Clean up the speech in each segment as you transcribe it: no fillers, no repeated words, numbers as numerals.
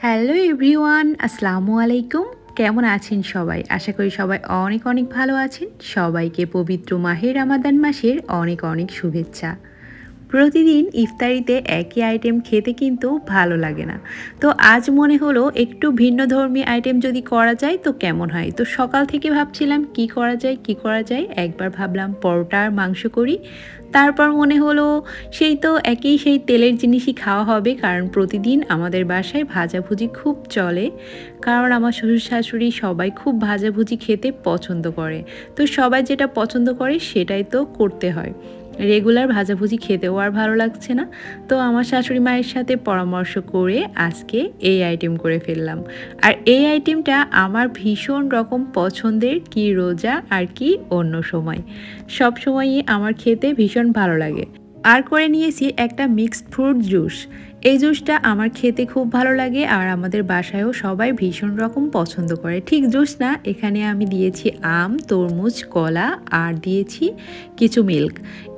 Hello everyone, আসসালামু আলাইকুম। কেমন আছেন সবাই? আশা করি সবাই অনেক অনেক ভালো আছেন। সবাইকে পবিত্র মাহে রমাদান মাসের অনেক অনেক শুভেচ্ছা। প্রতিদিন ইফতারিতে একই আইটেম খেতে কিন্তু ভালো লাগে না। তো আজ মনে হলো একটু ভিন্নধর্মী আইটেম যদি করা যায় তো কেমন হয়। তো সকাল থেকে ভাবছিলাম কি করা যায়। একবার ভাবলাম পরোটা আর মাংস করি। তারপর মনে হলো সেই তেলের জিনিসই খাওয়া হবে, কারণ প্রতিদিন আমাদের বাসায় ভাজাভুজি খুব চলে। কারণ আমার শ্বশুর শাশুড়ি সবাই খুব ভাজাভুজি খেতে পছন্দ করে। তো সবাই যেটা পছন্দ করে সেটাই তো করতে হয়। রেগুলার ভাজাভুজি খেতেও আর ভালো লাগছে না। তো আমার শাশুড়ি মায়ের সাথে পরামর্শ করে আজকে এই আইটেম করে ফেললাম। আর এই আইটেমটা আমার ভীষণ রকম পছন্দের, কি রোজা আর কি অন্য সময়। সব সময়ই আমার খেতে ভীষণ ভালো লাগে। আর করে নিয়েছি একটা মিক্সড ফ্রুট জুস। এই জুসটা আমার খেতে খুব ভালো লাগে আর আমাদের বাসায়ও সবাই ভীষণ রকম পছন্দ করে। ঠিক জুস না, এখানে আমি দিয়েছি আম, তরমুজ, কলা আর দিয়েছি কিছু মিল্ক।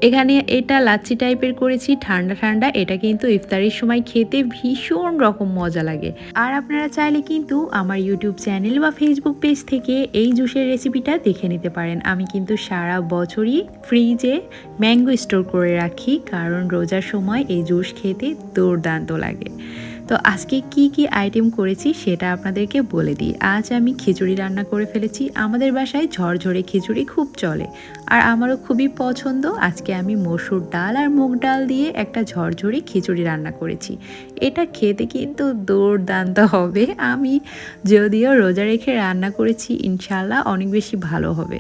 এখানে এটা লাচ্ছি টাইপের করেছি, ঠান্ডা ঠান্ডা। এটা কিন্তু ইফতারের সময় খেতে ভীষণ রকম মজা লাগে। আর আপনারা চাইলে কিন্তু আমার ইউটিউব চ্যানেল বা ফেসবুক পেজ থেকে এই জুসের রেসিপিটা দেখে নিতে পারেন। আমি কিন্তু সারা বছরই ফ্রিজে ম্যাঙ্গো স্টোর করে রাখি, কারণ রোজার সময় এই জুস খেতে দুর্দান্ত লাগে। তো আজকে কি আইটেম করেছি সেটা আপনাদেরকে বলে দিই। আজ আমি খিচুড়ি রান্না করে ফেলেছি। আমাদের বাসায় ঝরঝরে খিচুড়ি খুব চলে আর আমারও খুবই পছন্দ। আজকে আমি মসুর ডাল আর মুগ ডাল দিয়ে একটা ঝরঝরে খিচুড়ি রান্না করেছি। এটা খেতে কিন্তু দুর্দান্ত হবে। আমি যদিও রোজা রেখে রান্না করেছি, ইনশাল্লাহ অনেক বেশি ভালো হবে।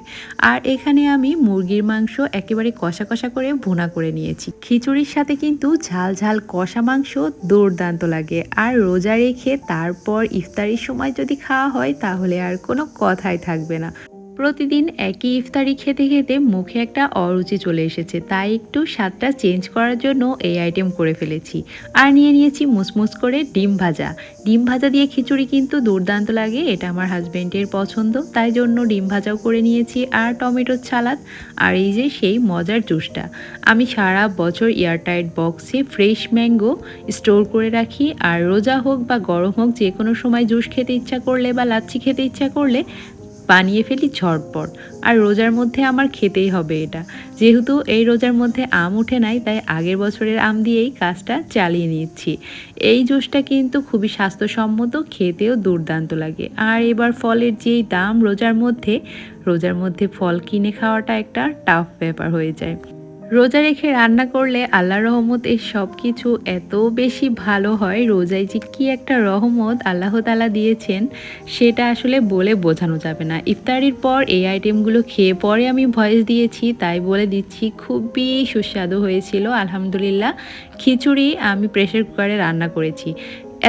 আর এখানে আমি মুরগির মাংস একেবারে কষা কষা করে ভুনা করে নিয়েছি। খিচুড়ির সাথে কিন্তু ঝাল ঝাল কষা মাংস দুর্দান্ত লাগে। আর রোজা রেখে তারপর ইফতারির সময় যদি খাওয়া হয় তাহলে আর কোনো কথাই থাকবে না। প্রতিদিন একই ইফতারি খেতে খেতে মুখে একটা অরুচি চলে এসেছে, তাই একটু স্বাদটা চেঞ্জ করার জন্য এই আইটেম করে ফেলেছি। আর নিয়ে নিয়েছি মুসমুস করে ডিম ভাজা। ডিম ভাজা দিয়ে খিচুড়ি কিন্তু দুর্দান্ত লাগে, এটা আমার হাজব্যান্ডের পছন্দ, তাই জন্য ডিম ভাজাও করে নিয়েছি। আর টমেটোর সালাদ। আর এই যে সেই মজার জুসটা, আমি সারা বছর এয়ারটাইট বক্সে ফ্রেশ ম্যাঙ্গো স্টোর করে রাখি। আর রোজা হোক বা গরম হোক, যে কোনো সময় জুস খেতে ইচ্ছা করলে বা লাচ্ছি খেতে ইচ্ছা করলে বানিয়ে ফেলি ঝটপট। আর রোজার মধ্যে আমার খেতেই হবে এটা। যেহেতু এই রোজার মধ্যে আম উঠে নাই, তাই আগের বছরের আম দিয়েই কাজটা চালিয়ে নিচ্ছি। এই জুসটা কিন্তু খুবই স্বাস্থ্যসম্মত, খেতেও দুর্দান্ত লাগে। আর এবার ফলের যেই দাম রোজার মধ্যে ফল কিনে খাওয়াটা একটা টাফ ব্যাপার হয়ে যায়। রোজা রেখে রান্না করলে আল্লাহর রহমতে সব কিছু এত বেশি ভালো হয়। রোজায় যে কী একটা রহমত আল্লাহ তাআলা দিয়েছেন সেটা আসলে বলে বোঝানো যাবে না। ইফতারির পর এই আইটেমগুলো খেয়ে পরে আমি ভয়েস দিয়েছি, তাই বলে দিচ্ছি খুবই সুস্বাদু হয়েছিল আলহামদুলিল্লাহ। খিচুড়ি আমি প্রেসার কুকারে রান্না করেছি।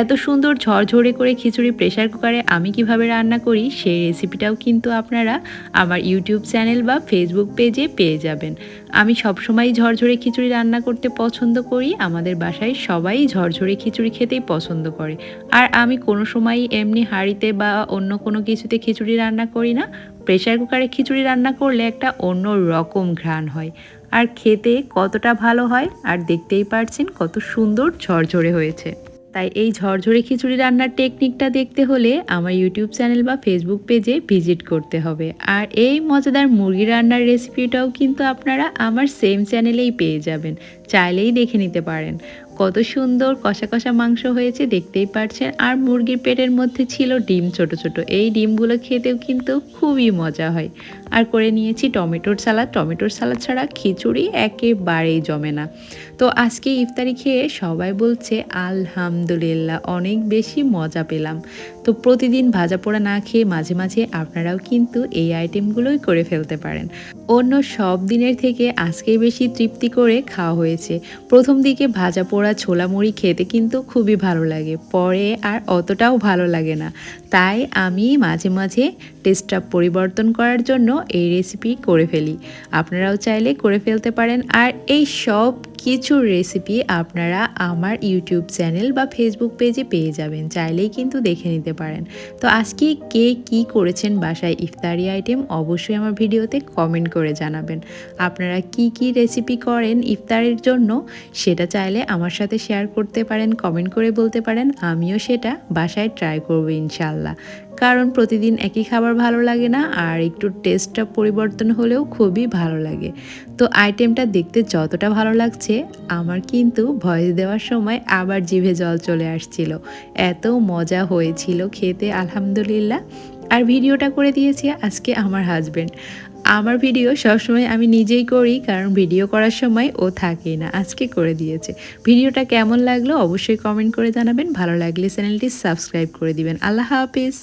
এত সুন্দর ঝরঝরে করে খিচুড়ি প্রেসার কুকারে আমি কিভাবে রান্না করি সেই রেসিপিটাও কিন্তু আপনারা আমার ইউটিউব চ্যানেল বা ফেসবুক পেজে পেয়ে যাবেন। আমি সবসময় ঝরঝরে খিচুড়ি রান্না করতে পছন্দ করি। আমাদের বাসায় সবাই ঝরঝরে খিচুড়ি খেতেই পছন্দ করে। আর আমি কোনো সময়ই এমনি হাঁড়িতে বা অন্য কোনো কিছুতে খিচুড়ি রান্না করি না। প্রেসার কুকারে খিচুড়ি রান্না করলে একটা অন্য রকম ঘ্রাণ হয় আর খেতে কতটা ভালো হয়। আর দেখতেই পারছেন কত সুন্দর ঝরঝরে হয়েছে। তাই এই ঝরঝরে খিচুড়ি রান্নার টেকনিকটা দেখতে হলে আমার ইউটিউব চ্যানেল বা ফেসবুক পেজে ভিজিট করতে হবে। আর এই মজাদার মুরগি রান্নার রেসিপিটাও কিন্তু আপনারা আমার সেম চ্যানেলেই পেয়ে যাবেন, চাইলেই দেখে নিতে পারেন। কত সুন্দর কষা কষা মাংস হয়েছে দেখতেই পারছেন। আর মুরগির পেটের মধ্যে ছিল ডিম ছোট ছোট, এই ডিমগুলো খেতেও কিন্তু খুবই মজা হয়। আর করে নিয়েছি টমেটোর সালাদ ছাড়া খিচুড়ি একেবারেই জমে না। তো আজকে ইফতারি খেয়ে সবাই বলছে আলহামদুলিল্লাহ অনেক বেশি মজা পেলাম। তো প্রতিদিন ভাজা পোড়া না খেয়ে মাঝে মাঝে আপনারাও কিন্তু এই আইটেমগুলোই করে ফেলতে পারেন। অন্য সব দিনের থেকে আজকেই বেশি তৃপ্তি করে খাওয়া হয়েছে। প্রথম দিকে ভাজা পোড়া ছোলা মুড়ি খেতে কিন্তু খুবই ভালো লাগে, পরে আর অতটাও ভালো লাগে না। তাই আমি মাঝে মাঝে টেস্টটা পরিবর্তন করার জন্য এই রেসিপি করে ফেলি। আপনারাও চাইলে করে ফেলতে পারেন। আর এই সব কিছুর রেসিপি আপনারা আমার ইউটিউব চ্যানেল বা ফেসবুক পেজে পেয়ে যাবেন, চাইলেই কিন্তু দেখে নিতে পারেন। তো আজকে কে কী করেছেন বাসায় ইফতারি আইটেম অবশ্যই আমার ভিডিওতে কমেন্ট করে জানাবেন। আপনারা কি কি রেসিপি করেন ইফতারের জন্য সেটা চাইলে আমার সাথে শেয়ার করতে পারেন, কমেন্ট করে বলতে পারেন, আমিও সেটা বাসায় ট্রাই করব ইনশাল্লাহ। কারণ প্রতিদিন একই খাবার ভালো লাগে না, আর একটু টেস্টটা পরিবর্তন হলেও খুবই ভালো লাগে। তো আইটেমটা দেখতে যতটা ভালো লাগছে, আমার কিন্তু ভয়েস দেওয়ার সময় আবার জিভে জল চলে আসছিল। এত মজা হয়েছিল খেতে আলহামদুলিল্লাহ। আর ভিডিওটা করে দিয়েছে আজকে আমার হাজব্যান্ড। আমার ভিডিও সবসময় আমি নিজেই করি, কারণ ভিডিও করার সময় ও থাকেই না, আজকে করে দিয়েছে। ভিডিওটা কেমন লাগলো অবশ্যই কমেন্ট করে জানাবেন, ভালো লাগলে চ্যানেলটি সাবস্ক্রাইব করে দিবেন। আল্লাহ হাফেজ।